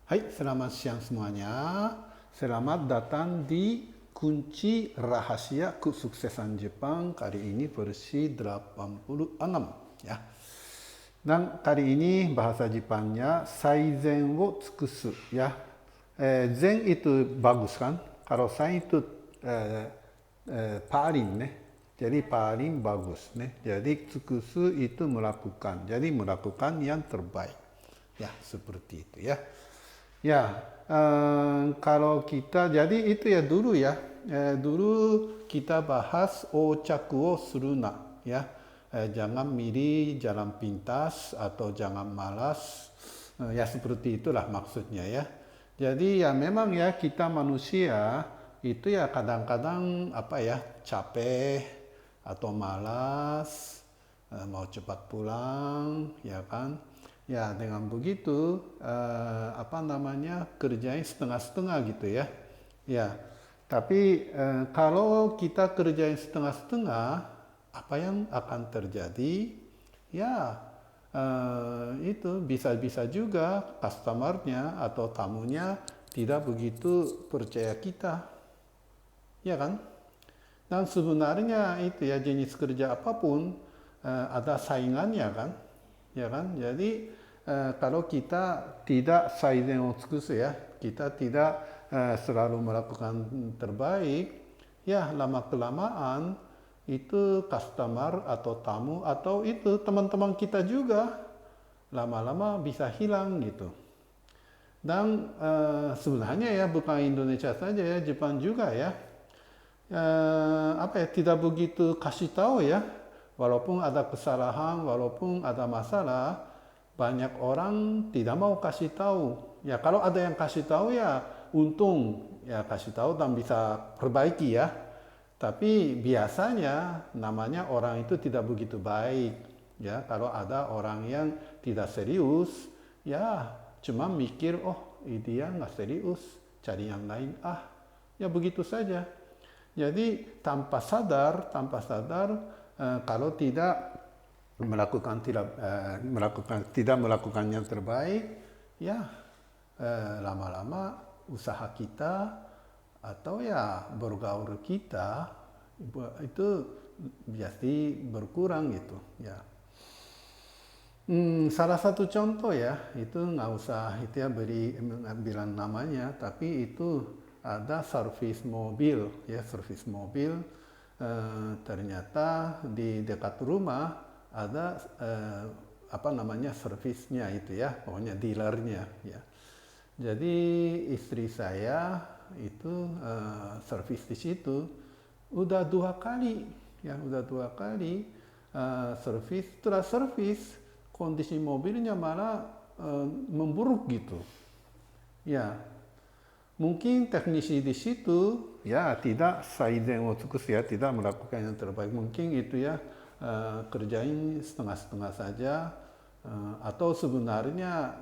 Hai, selamat siang semuanya. Selamat datang di Kunci Rahasia Kesuksesan Jepang kali ini versi 86 ya. Dan kali ini bahasa Jepangnya Saizen wo tsukusu ya. Zen itu bagus kan? Kalau sai itu paling nih. Jadi paling bagus nih. Jadi tsukusu itu melakukan. Jadi melakukan yang terbaik. Ya, seperti itu ya. Ya, kalau kita jadi itu ya dulu ya. Dulu kita bahas ochaku wo suruna ya. Jangan milih jalan pintas atau jangan malas. Ya seperti itulah maksudnya ya. Jadi ya memang ya kita manusia itu ya kadang-kadang apa ya capek atau malas, mau cepat pulang, ya kan? Ya dengan begitu apa namanya kerjain setengah-setengah gitu ya. Ya, tapi kalau kita kerjain setengah-setengah, apa yang akan terjadi? Ya, itu bisa-bisa juga customernya atau tamunya tidak begitu percaya kita, ya kan? Dan sebenarnya itu ya jenis kerja apapun ada saingannya kan, ya kan? Jadi kalau kita tidak saizen o tsukusu ya, kita tidak selalu melakukan terbaik, ya lama kelamaan itu customer atau tamu atau itu teman-teman kita juga lama-lama bisa hilang gitu. Dan sebenarnya ya bukan Indonesia saja ya, Jepang juga ya. Apa ya tidak begitu kasih tahu ya, walaupun ada kesalahan, walaupun ada masalah, banyak orang tidak mau kasih tahu. Ya kalau ada yang kasih tahu ya untung ya kasih tahu dan bisa perbaiki ya. Tapi biasanya namanya orang itu tidak begitu baik ya. Kalau ada orang yang tidak serius ya cuma mikir oh dia nggak serius, cari yang lain ya begitu saja. Jadi tanpa sadar kalau tidak melakukan yang terbaik, ya lama-lama usaha kita atau ya bergaul kita itu jadi berkurang gitu ya. Salah satu contoh ya, itu nggak usah itu ya bilang namanya, tapi itu ada servis mobil ya, servis mobil ternyata di dekat rumah ada apa namanya servisnya itu ya, pokoknya dealernya ya. Jadi istri saya itu servis di situ udah 2 kali ya, udah 2 kali servis, setelah servis kondisi mobilnya malah memburuk gitu. Ya, mungkin teknisi di situ ya tidak saizen wo tsukusu ya, tidak melakukan yang terbaik. Mungkin itu ya kerjain setengah-setengah saja atau sebenarnya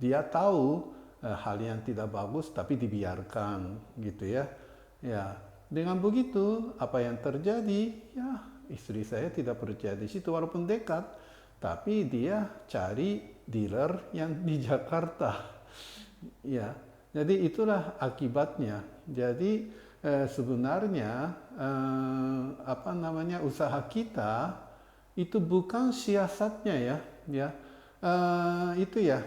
dia tahu hal yang tidak bagus tapi dibiarkan gitu ya. Ya, dengan begitu apa yang terjadi? Ya, istri saya tidak percaya di situ walaupun dekat, tapi dia cari dealer yang di Jakarta. Ya, jadi itulah akibatnya. Jadi sebenarnya apa namanya usaha kita itu bukan siasatnya ya, ya itu ya.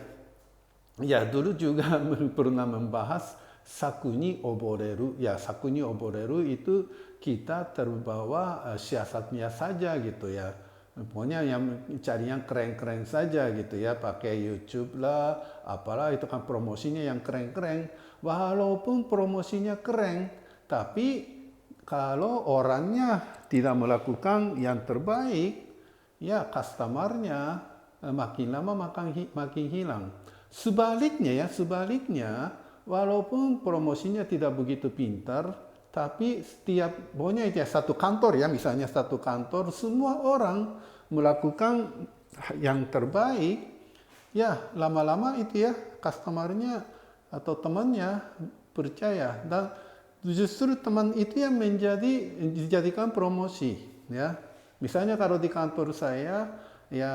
Ya dulu juga pernah membahas sakuni oboreru. Ya sakuni oboreru itu kita terbawa siasatnya saja gitu ya. Pokoknya yang cari yang keren-keren saja gitu ya, pakai YouTube lah, apalah itu kan promosinya yang keren-keren. Walaupun promosinya keren, tapi kalau orangnya tidak melakukan yang terbaik, ya customernya makin lama makin hilang. Sebaliknya, walaupun promosinya tidak begitu pintar, tapi setiap, pokoknya itu ya satu kantor ya, misalnya satu kantor, semua orang melakukan yang terbaik, ya lama-lama itu ya customernya atau temannya percaya dan justru teman itu yang dijadikan promosi ya. Misalnya kalau di kantor saya ya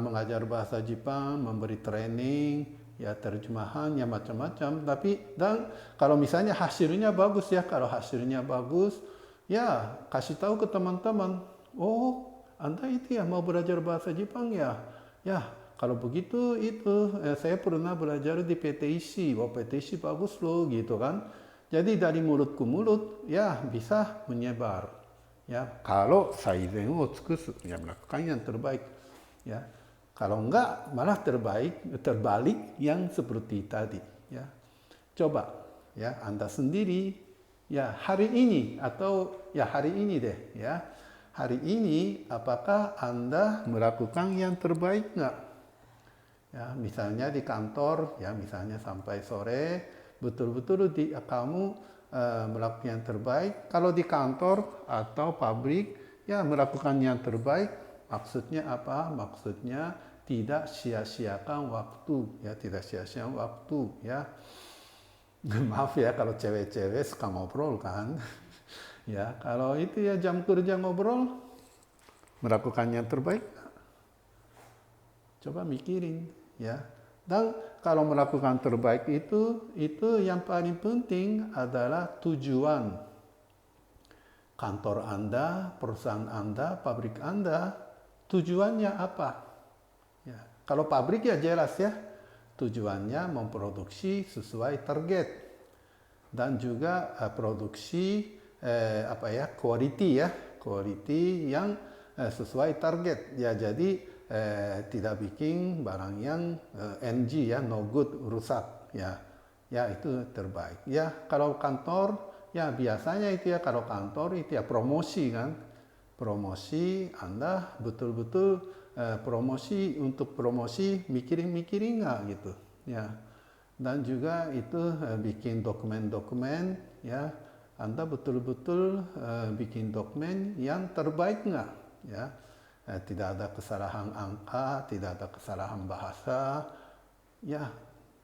mengajar bahasa Jepang, memberi training ya terjemahannya macam-macam. Tapi dan kalau misalnya hasilnya bagus ya, kalau hasilnya bagus, ya kasih tahu ke teman-teman, oh Anda itu ya mau belajar bahasa Jepang ya, ya kalau begitu itu saya pernah belajar di PTIC, wah PTIC bagus loh gitu kan. Jadi dari mulut ke mulut ya bisa menyebar. Ya, kalau saizen wo tsukusu, ya melakukan yang terbaik. Ya, kalau enggak malah terbalik yang seperti tadi. Ya, coba ya Anda sendiri ya hari ini atau ya hari ini deh ya. Hari ini apakah Anda melakukan yang terbaik enggak? Ya, misalnya di kantor ya misalnya sampai sore betul-betul kamu melakukan yang terbaik. Kalau di kantor atau pabrik, ya melakukan yang terbaik. Maksudnya apa? Maksudnya tidak sia-siakan waktu, ya tidak sia-siakan waktu, ya. Maaf ya kalau cewek-cewek suka ngobrol kan. Ya kalau itu ya jam kerja ngobrol, melakukan yang terbaik. Coba mikirin, ya. Dan kalau melakukan terbaik itu yang paling penting adalah tujuan. Kantor Anda, perusahaan Anda, pabrik Anda, tujuannya apa? Ya. Kalau pabrik ya jelas ya, tujuannya memproduksi sesuai target. Dan juga produksi quality yang sesuai target. Ya jadi tidak bikin barang yang NG ya, no good, rusak ya. Ya itu terbaik. Ya kalau kantor ya biasanya itu ya kalau kantor itu ya promosi kan. Promosi Anda betul-betul promosi untuk promosi mikirin nggak gitu ya. Dan juga itu bikin dokumen-dokumen ya. Anda betul-betul bikin dokumen yang terbaik nggak ya. Tidak ada kesalahan angka, tidak ada kesalahan bahasa, ya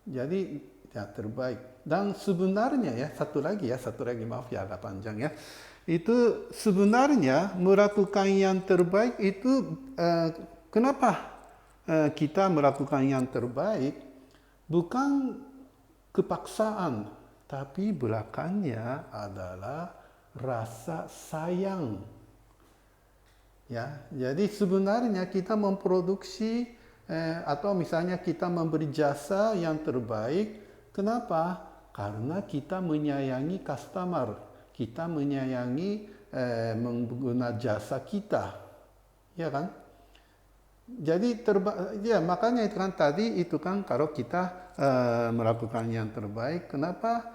jadi ya terbaik. Dan sebenarnya ya satu lagi maaf ya agak panjang ya. Itu sebenarnya melakukan yang terbaik itu kenapa kita melakukan yang terbaik bukan kepaksaan, tapi belakangnya adalah rasa sayang. Ya, jadi sebenarnya kita memproduksi atau misalnya kita memberi jasa yang terbaik. Kenapa? Karena kita menyayangi customer, kita menyayangi mengguna jasa kita, ya kan? Jadi ya makanya itu kan tadi itu kan kalau kita melakukan yang terbaik, kenapa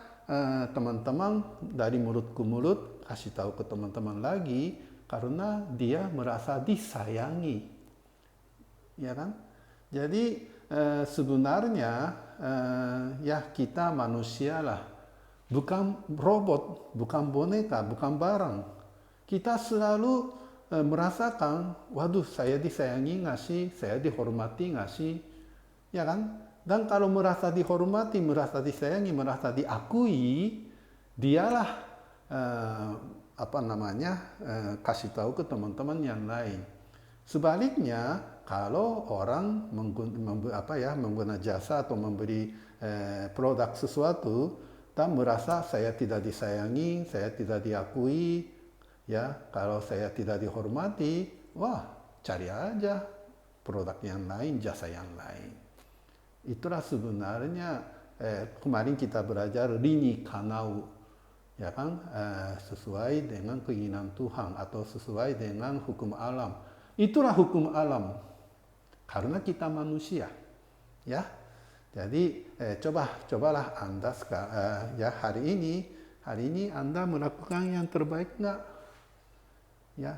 teman-teman dari mulut ke mulut kasih tahu ke teman-teman lagi? Karena dia merasa disayangi, ya kan? Jadi sebenarnya ya kita manusia lah, bukan robot, bukan boneka, bukan barang. Kita selalu merasakan, waduh saya disayangi nggak sih, saya dihormati nggak sih, ya kan? Dan kalau merasa dihormati, merasa disayangi, merasa diakui, dialah kasih tahu ke teman-teman yang lain. Sebaliknya, kalau orang menggunakan jasa atau memberi produk sesuatu dan merasa saya tidak disayangi, saya tidak diakui, ya kalau saya tidak dihormati, wah cari aja produk yang lain, jasa yang lain. Itulah sebenarnya kemarin kita belajar rini kanau. Ya kan, sesuai dengan keinginan Tuhan atau sesuai dengan hukum alam. Itulah hukum alam, karena kita manusia, ya. Jadi cobalah Anda ya hari ini Anda melakukan yang terbaik nggak? Ya,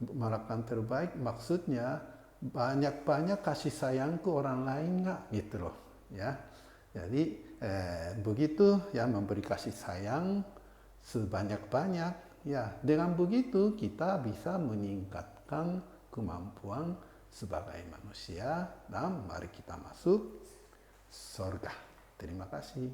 melakukan terbaik maksudnya banyak kasih sayang ke orang lain nggak, gitu loh, ya. Jadi begitu ya memberi kasih sayang sebanyak-banyak, ya dengan begitu kita bisa meningkatkan kemampuan sebagai manusia dan mari kita masuk surga. Terima kasih.